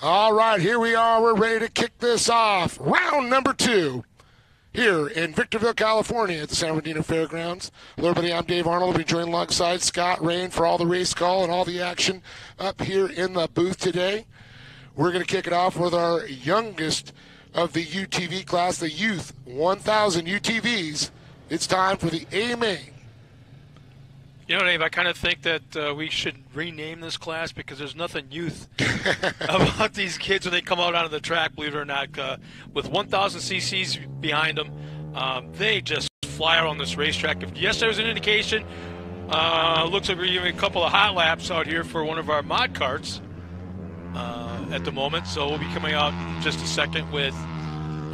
All right, here we are. We're ready to kick this off. Round number 2 here in Victorville, California at the San Bernardino Fairgrounds. Hello, everybody. I'm Dave Arnold. I'll be joined alongside Scott Rain for all the race call and all the action up here in the booth today. We're going to kick it off with our youngest of the UTV class, the Youth 1000 UTVs. It's time for the A main. You know, Dave, I kind of think that we should rename this class because there's nothing youth about these kids when they come out onto the track, believe it or not. With 1,000 cc's behind them, they just fly out on this racetrack. If yesterday was an indication, looks like we're giving a couple of hot laps out here for one of our mod carts at the moment. So we'll be coming out in just a second with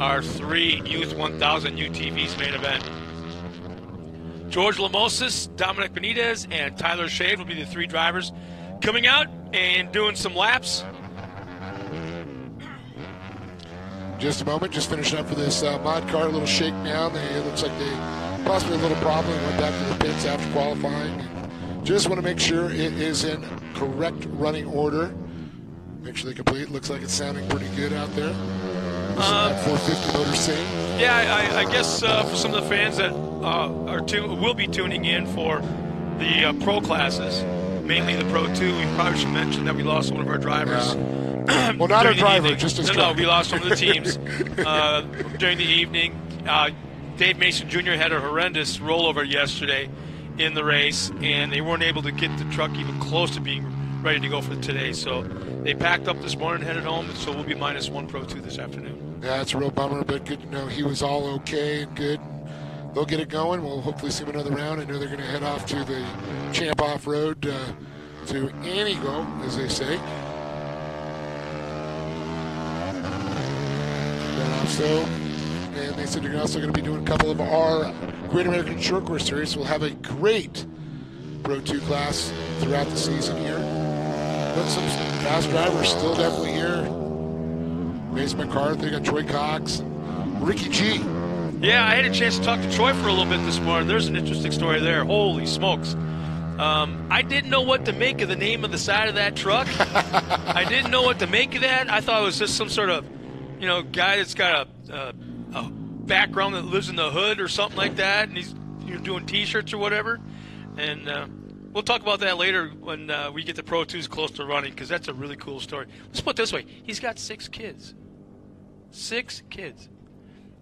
our 3 Youth 1000 UTVs main event. George Lamosis, Dominic Benitez, and Tyler Shade will be the 3 drivers coming out and doing some laps. Just a moment, just finishing up for this mod car, a little shakedown. It looks like they possibly a little problem. Went back to the pits after qualifying. And just want to make sure it is in correct running order. Make sure they complete. Looks like it's sounding pretty good out there. 450 motor sync. Yeah, I guess for some of the fans that will be tuning in for the pro classes, mainly the Pro 2, we probably should mention that we lost one of our drivers. Well, not our driver, just his No, we lost one of the teams during the evening. Dave Mason Jr. had a horrendous rollover yesterday in the race, and they weren't able to get the truck even close to being ready to go for today. So they packed up this morning and headed home, so we'll be -1 Pro 2 this afternoon. Yeah, it's a real bummer, but good to know he was all okay and good. They'll get it going. We'll hopefully see him another round. I know they're going to head off to the Champ Off-Road to Anigo, as they say. And they said they're also going to be doing a couple of our Great American Short Course Series. We'll have a great Pro 2 class throughout the season here. But some fast drivers still definitely here. Mason McCarthy, got Troy Cox, Ricky G. Yeah, I had a chance to talk to Troy for a little bit this morning. There's an interesting story there. Holy smokes. I didn't know what to make of the name of the side of that truck. I didn't know what to make of that. I thought it was just some sort of, guy that's got a background that lives in the hood or something like that, and he's doing T-shirts or whatever. And we'll talk about that later when we get the Pro 2s close to running, because that's a really cool story. Let's put it this way. He's got 6 kids. 6 kids.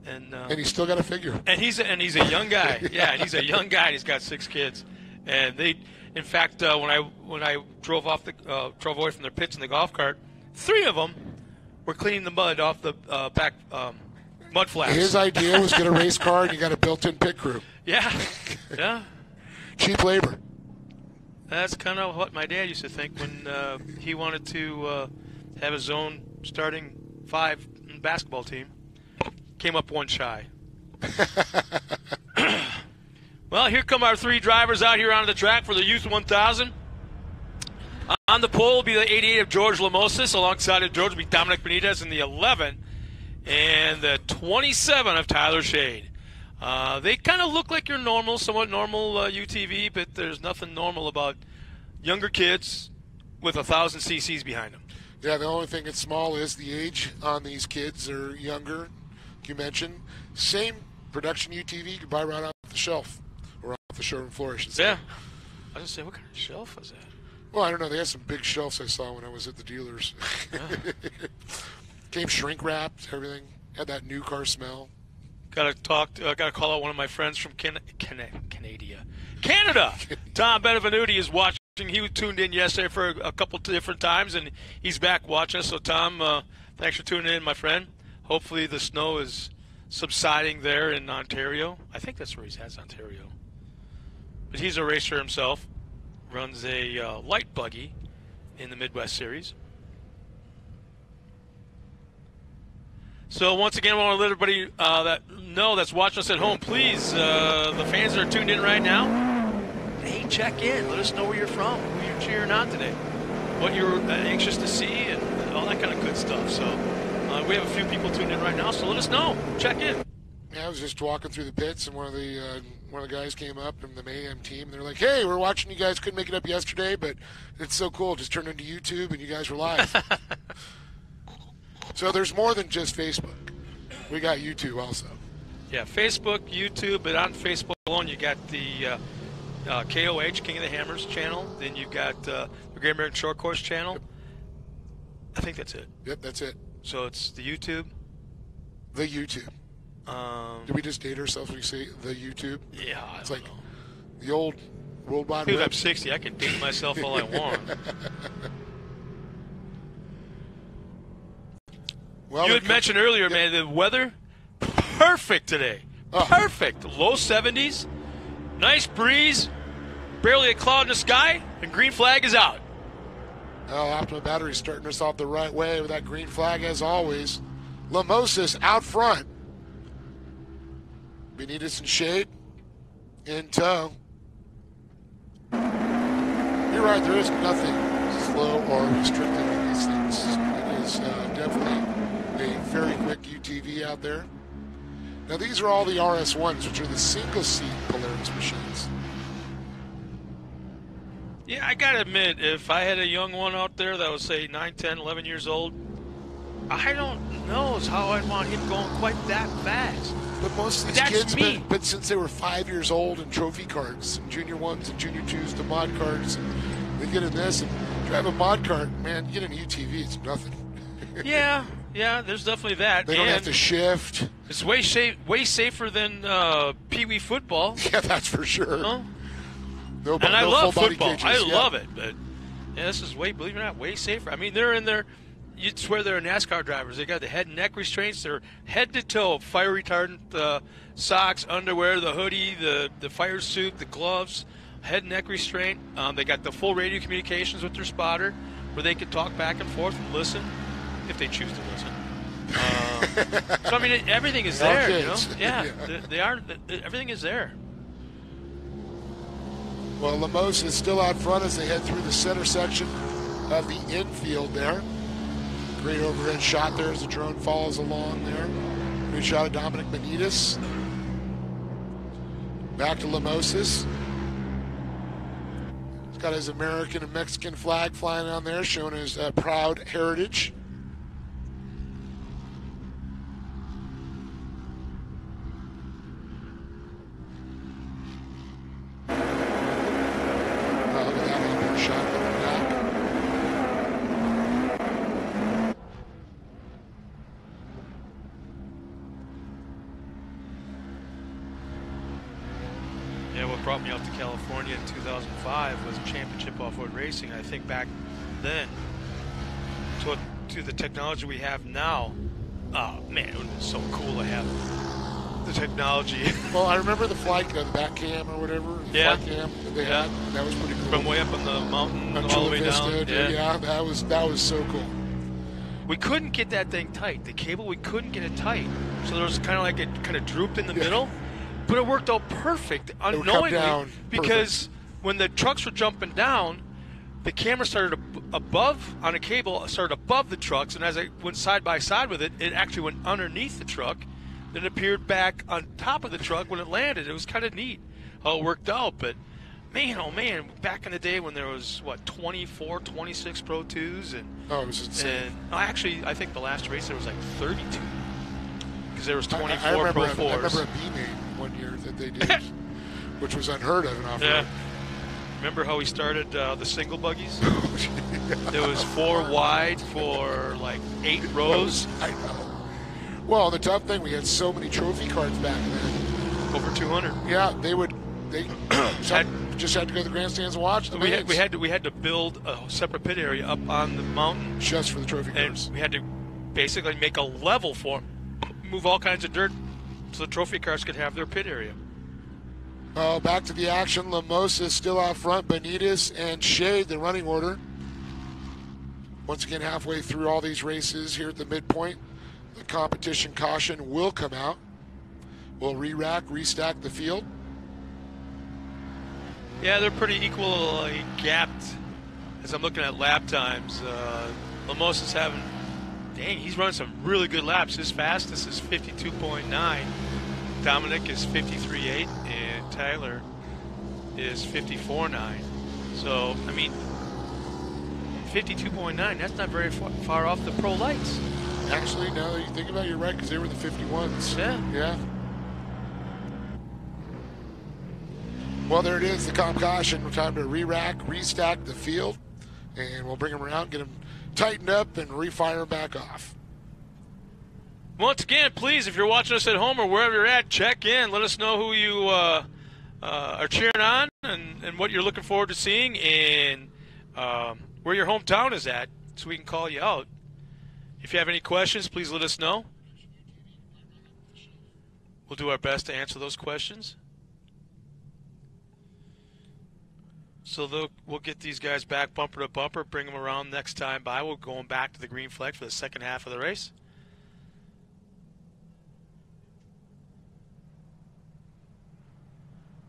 And he's still got a figure. And he's a young guy. Yeah, and he's a young guy. And he's got 6 kids. And they, in fact, when I drove away from their pits in the golf cart, 3 of them were cleaning the mud off the back mud flaps. His idea was get a race car, and you got a built-in pit crew. Yeah, yeah. Cheap labor. That's kind of what my dad used to think when he wanted to have his own starting 5 basketball team. Came up 1 shy. Well, here come our 3 drivers out here on the track for the Youth 1000. On the pole will be the 88 of George Lamosis. Alongside of George will be Dominic Benitez in the 11. And the 27 of Tyler Shade. They kind of look like your normal, somewhat normal UTV, but there's nothing normal about younger kids with 1,000 cc's behind them. Yeah, the only thing that's small is the age on these kids. Are younger, you mentioned. Same production UTV you can buy right off the shelf, or off the showroom floor, I should say. Yeah. I was going to say, what kind of shelf was that? Well, I don't know. They had some big shelves I saw when I was at the dealers. Yeah. Came shrink wrapped, everything. Had that new car smell. Got to call out one of my friends from Canada. Tom Benevenuti is watching. He was tuned in yesterday for a couple different times, and he's back watching us. So, Tom, thanks for tuning in, my friend. Hopefully the snow is subsiding there in Ontario. I think that's where he's at, Ontario. But he's a racer himself. Runs a light buggy in the Midwest Series. So once again, I want to let everybody that's watching us at home, please, the fans that are tuned in right now, hey, check in. Let us know where you're from, who you're cheering on today, what you're anxious to see, and all that kind of good stuff. So we have a few people tuned in right now, so let us know. Check in. Yeah, I was just walking through the pits, and one of the guys came up from the Mayhem team. They're like, "Hey, we're watching you guys. Couldn't make it up yesterday, but it's so cool. Just turned into YouTube, and you guys were live." So there's more than just Facebook. We got YouTube also. Yeah, Facebook, YouTube, but on Facebook alone, you got the KOH, King of the Hammers channel. Then you've got the Great American Short Course channel. Yep. I think that's it. Yep, that's it. So it's the YouTube. The YouTube. Did we just date ourselves when we say the YouTube? Yeah, it's like the old World Wide Web. Web. I'm 60. I can date myself all I want. Well, you had mentioned earlier, man, the weather perfect today. Oh. Perfect. Low 70s, nice breeze, barely a cloud in the sky, and green flag is out. Well, Optima Battery's starting us off the right way with that green flag as always. Lamosis out front. Benitez and Shade in tow. You're right, there is nothing slow or restricted in these things. It is definitely a very quick UTV out there. Now these are all the RS1s, which are the single-seat Polaris machines. Yeah, I gotta admit, if I had a young one out there that was, say, 9, 10, 11 years old, I don't know how I'd want him going quite that fast. But most of these kids, but since they were 5 years old and trophy carts, and junior ones and junior twos to mod carts, and they get in this and drive a mod cart, man, you get in a UTV, it's nothing. Yeah, there's definitely that. They don't have to shift. It's way safer than Pee Wee football. Yeah, that's for sure. Huh? And I love football. I love it, but yeah, this is believe it or not, way safer. I mean, they're in there. You'd swear they're NASCAR drivers. They got the head and neck restraints. They're head to toe, fire retardant socks, underwear, the hoodie, the fire suit, the gloves, head and neck restraint. They got the full radio communications with their spotter, where they can talk back and forth and listen if they choose to listen. So I mean, everything is there. Okay. You know? Yeah, they are. Everything is there. Well, Lemos is still out front as they head through the center section of the infield there. Great overhead shot there as the drone follows along there. Great shot of Dominic Benitez. Back to Lamosis. He's got his American and Mexican flag flying on there, showing his proud heritage. Look at that onboard shot going back. Yeah, what brought me out to California in 2005 was championship off-road racing. I think back then to the technology we have now. Oh man, it would have been so cool to have the technology. Well, I remember the flight, the back cam or whatever, the flight cam that they had. That was pretty cool. From way up on the mountain all the way down. Yeah, that was so cool. We couldn't get that thing tight. The cable, we couldn't get it tight. So there was kind of like it kind of drooped in the middle. But it worked out perfect unknowingly because when the trucks were jumping down, the camera started above on a cable, started above the trucks, and as I went side by side with it, it actually went underneath the truck, then appeared back on top of the truck when it landed. It was kind of neat how it worked out. But man, oh man, back in the day when there was 24, 26 Pro 2s, and it was insane. And actually, I think the last race there was like 32 because there was 24 I remember Pro 4s. I remember a B-main one year that they did, which was unheard of in off-road. Yeah. Remember how we started the single buggies? There was 4 wide for like 8 rows. I know. Well, the tough thing, we had so many trophy cards back then. Over 200. Yeah, they just had to go to the grandstands and watch the we had to build a separate pit area up on the mountain just for the trophy cars. And we had to basically make a level for them, move all kinds of dirt so the trophy cars could have their pit area. Oh, back to the action. Lemos is still out front. Benitez and Shade, the running order. Once again, halfway through all these races here at the midpoint, the competition caution will come out. We'll re-rack, restack the field. Yeah, they're pretty equally gapped as I'm looking at lap times. Lemos is having, he's running some really good laps. His fastest is 52.9. Dominic is 53.8, and Tyler is 54.9. So, I mean, 52.9, that's not very far off the pro lights. Actually, now that you think about it, you're right, because they were the 51s. Yeah. Well, there it is, the comp caution. Time to re-rack, restack the field, and we'll bring them around, get them tightened up, and refire them back off. Once again, please, if you're watching us at home or wherever you're at, check in. Let us know who you are cheering on and what you're looking forward to seeing, and where your hometown is at, so we can call you out. If you have any questions, please let us know. We'll do our best to answer those questions. So we'll get these guys back bumper to bumper, bring them around next time by. We're going back to the green flag for the second half of the race.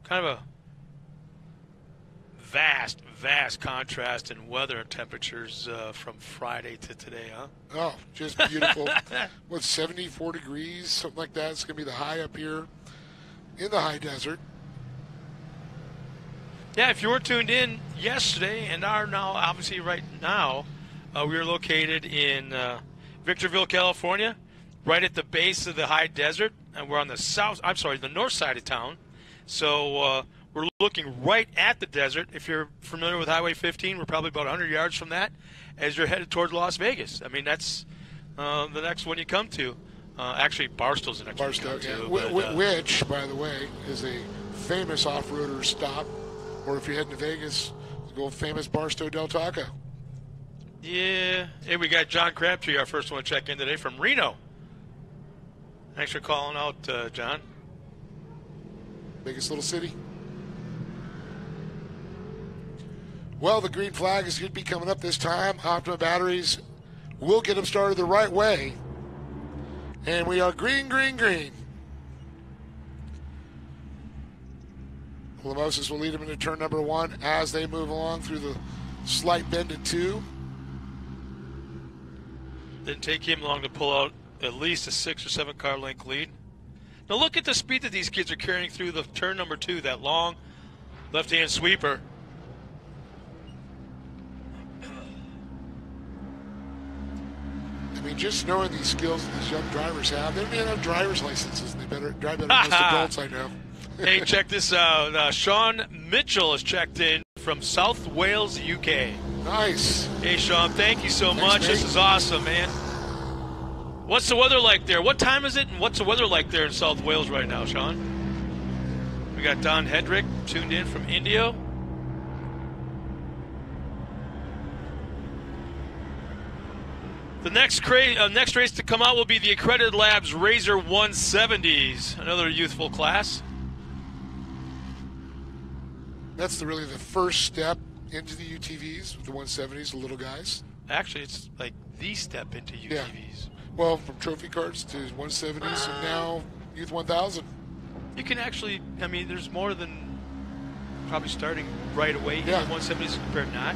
Kind of a vast contrast in weather and temperatures from Friday to today, huh? Oh, just beautiful. 74 degrees, something like that. It's going to be the high up here in the high desert. Yeah, if you were tuned in yesterday and are now, obviously right now, we are located in Victorville, California, right at the base of the high desert, and we're on the north side of town. So we're looking right at the desert. If you're familiar with Highway 15, we're probably about 100 yards from that as you're headed towards Las Vegas. I mean, that's the next one you come to. Actually, Barstow's the next one you come to. Which, by the way, is a famous off-roader stop. Or if you're heading to Vegas, the old famous Barstow Del Taco. Yeah. Hey, we got John Crabtree, our first one to check in today from Reno. Thanks for calling out, John. Biggest little city. Well, the green flag is going to be coming up this time. Optima batteries will get them started the right way. And we are green, green, green. Mimosas will lead them into turn number 1 as they move along through the slight bend in 2. Didn't take him long to pull out at least a 6 or 7 car length lead. Now look at the speed that these kids are carrying through the turn number 2, that long left-hand sweeper. I mean, just knowing these skills that these young drivers have, they don't even have driver's licenses, and they drive better than most adults I know. Hey, check this out. Sean Mitchell has checked in from South Wales, UK. Nice. Hey, Sean, thank you so much. Mate. This is awesome, man. What's the weather like there? What time is it, and what's the weather like there in South Wales right now, Sean? We got Don Hedrick tuned in from Indio. The next race to come out will be the Accredited Labs Razor 170s, another youthful class. That's really the first step into the UTVs with the 170s, the little guys. Actually, it's like the step into UTVs. Yeah. Well, from trophy carts to 170s and now Youth 1000. You can actually, I mean, there's more than probably starting right away in 170s compared to not.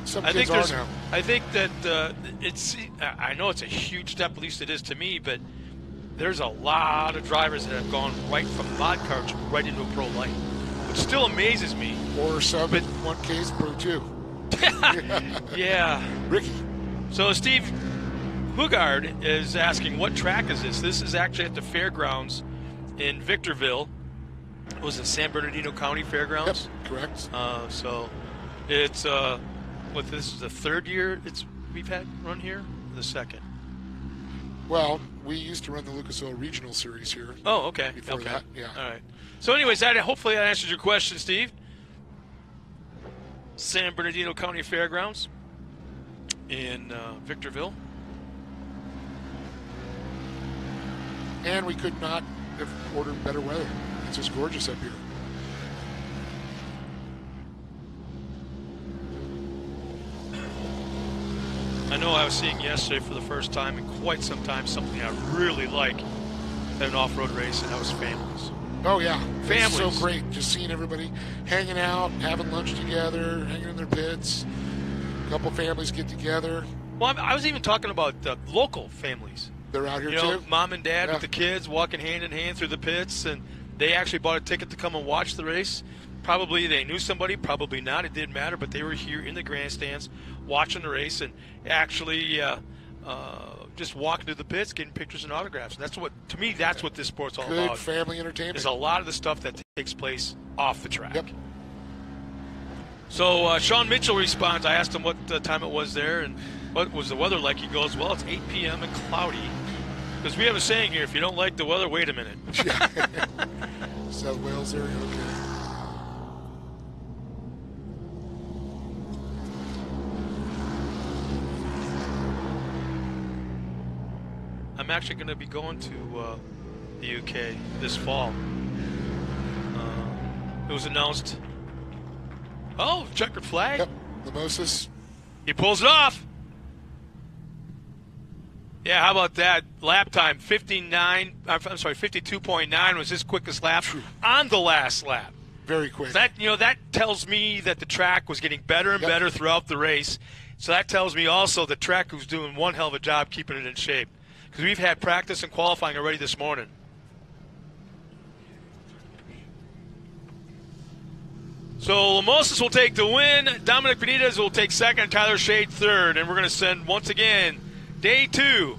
Some kids are now. I think that I know it's a huge step, at least it is to me, but there's a lot of drivers that have gone right from mod carts right into a pro light, which still amazes me. Or some in one case, Pro 2. Yeah. Ricky. So Steve Hugard is asking, what track is this? This is actually at the Fairgrounds in Victorville. It was in San Bernardino County Fairgrounds. Yep, correct. So it's this is the third year we've had run here, the second. Well, we used to run the Lucas Oil Regional Series here. Oh, okay. Before that, yeah. All right. So anyways, hopefully that answers your question, Steve. San Bernardino County Fairgrounds in Victorville. And we could not have ordered better weather. It's just gorgeous up here. I know I was seeing yesterday for the first time in quite some time something I really like at an off-road race, and that was families. Oh, yeah. Families. It's so great just seeing everybody hanging out, having lunch together, hanging in their pits. A couple families get together. Well, I was even talking about local families. They're out here, too. too? Mom and dad with the kids walking hand in hand through the pits, and they actually bought a ticket to come and watch the race. Probably they knew somebody, probably not. It didn't matter, but they were here in the grandstands watching the race and actually just walking to the pits, getting pictures and autographs. And that's what, to me, that's what this sport's all Good about. family entertainment. There's a lot of the stuff that takes place off the track. Yep. So Sean Mitchell responds. I asked him what time it was there and what was the weather like. He goes, well, it's 8 p.m. and cloudy. Because we have a saying here, if you don't like the weather, wait a minute. South Wales area, okay. I'm actually going to be going to the UK this fall. It was announced. Oh, checkered flag. Yep, the Moses. He pulls it off. Yeah, how about that? Lap time, 52.9 was his quickest lap on the last lap. Very quick. That tells me that the track was getting better and better throughout the race. So that tells me also the track was doing one hell of a job keeping it in shape. Because we've had practice and qualifying already this morning. So Moses will take the win. Dominic Benitez will take second. Tyler Shade third. And we're going to send, once again, day 2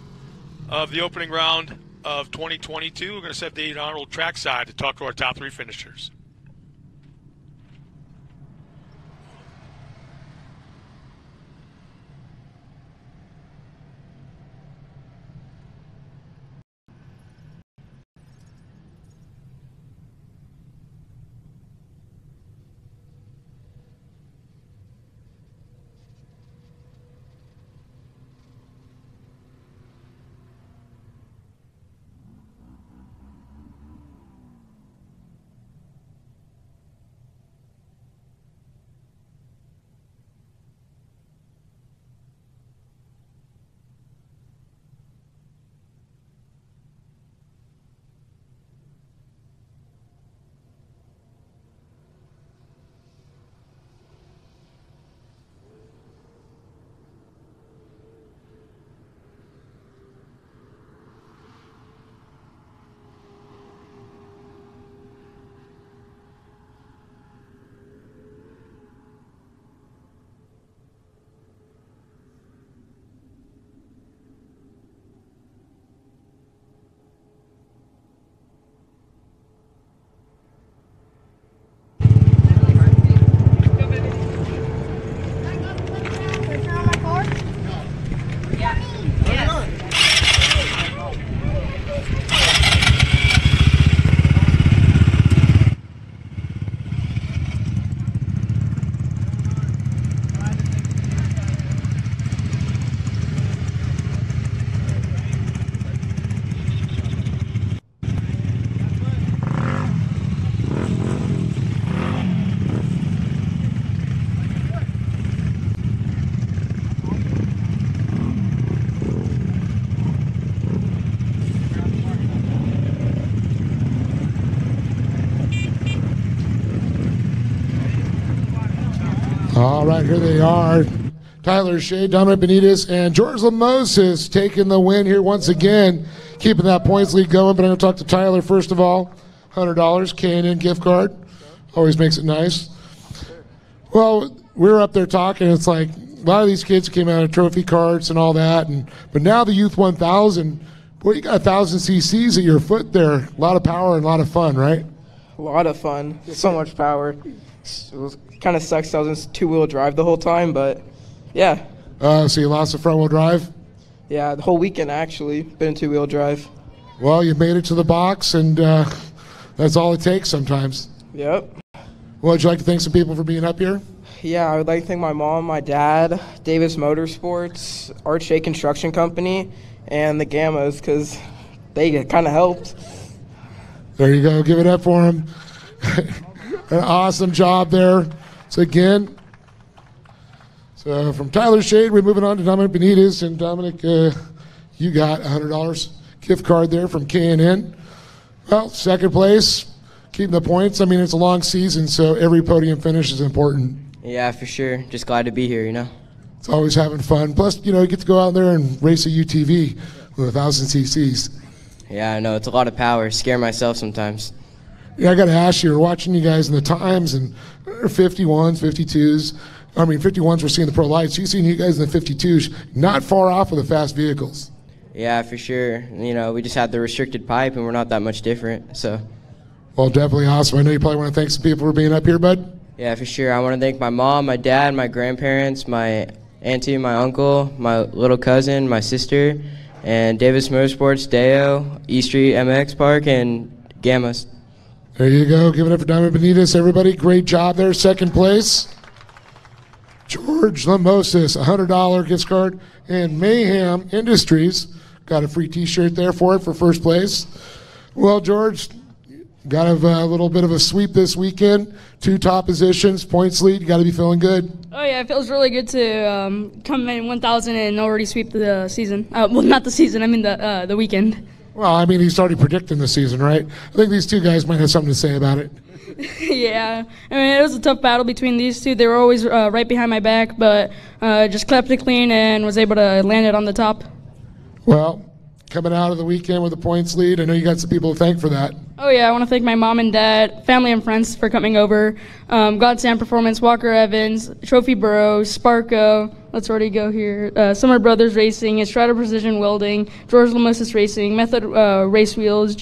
of the opening round of 2022. We're going to send Dave Arnold trackside to talk to our top 3 finishers. All right, here they are. Tyler Shea, Dominic Benitez, and George Moses taking the win here once again, keeping that points lead going. But I'm going to talk to Tyler first of all. $100 K&N gift card. Always makes it nice. Well, we were up there talking. It's like a lot of these kids came out of trophy carts and all that. But now the Youth 1000, boy, you got 1,000 cc's at your foot there. A lot of power and a lot of fun, right? A lot of fun. So much power. It was kind of sucks. I was in 2-wheel drive the whole time, but yeah. So you lost the front-wheel drive? Yeah, the whole weekend actually. Been in 2-wheel drive. Well, you made it to the box, and that's all it takes sometimes. Yep. Well, would you like to thank some people for being up here? Yeah, I would like to thank my mom, my dad, Davis Motorsports, Arch A Construction Company, and the Gammas, because they kind of helped. There you go. Give it up for them. An awesome job there. So again, from Tyler Shade, we're moving on to Dominic Benitez. And Dominic, you got $100 gift card there from K&N. Well, second place, keeping the points. I mean, it's a long season, so every podium finish is important. Yeah, for sure. Just glad to be here, you know. It's always having fun. Plus, you get to go out there and race a UTV with 1,000 cc's. Yeah, I know. It's a lot of power. Scare myself sometimes. Yeah, I got to ask you, we're watching you guys in the times, and 51s, 52s. I mean, 51s we're seeing the pro lights. You've seen you guys in the 52s, not far off of the fast vehicles. Yeah, for sure. You know, we just had the restricted pipe, and we're not that much different. So. Well, definitely awesome. I know you probably want to thank some people for being up here, bud. Yeah, for sure. I want to thank my mom, my dad, my grandparents, my auntie, my uncle, my little cousin, my sister, and Davis Motorsports, Deo, E Street MX Park, and Gammas. There you go. Give it up for Diamond Benitez, everybody. Great job there. Second place, George Lemosas, $100 gift card. And Mayhem Industries got a free T-shirt there for it for first place. Well, George, got a little bit of a sweep this weekend. 2 top positions, points lead. You got to be feeling good. Oh yeah, it feels really good to come in 1,000 and already sweep the season. Well, not the season. I mean the weekend. Well, I mean, he's already predicting the season, right? I think these 2 guys might have something to say about it. Yeah, I mean, it was a tough battle between these 2. They were always right behind my back, but just kept it clean and was able to land it on the top. Well, coming out of the weekend with a points lead, I know you got some people to thank for that. Oh yeah, I want to thank my mom and dad, family and friends for coming over. Godsand Performance, Walker Evans, Trophy Burrows, Sparko. Let's already go here. Summer Brothers Racing, Estrada Precision Welding, George Lemosas Racing, Method Race Wheels,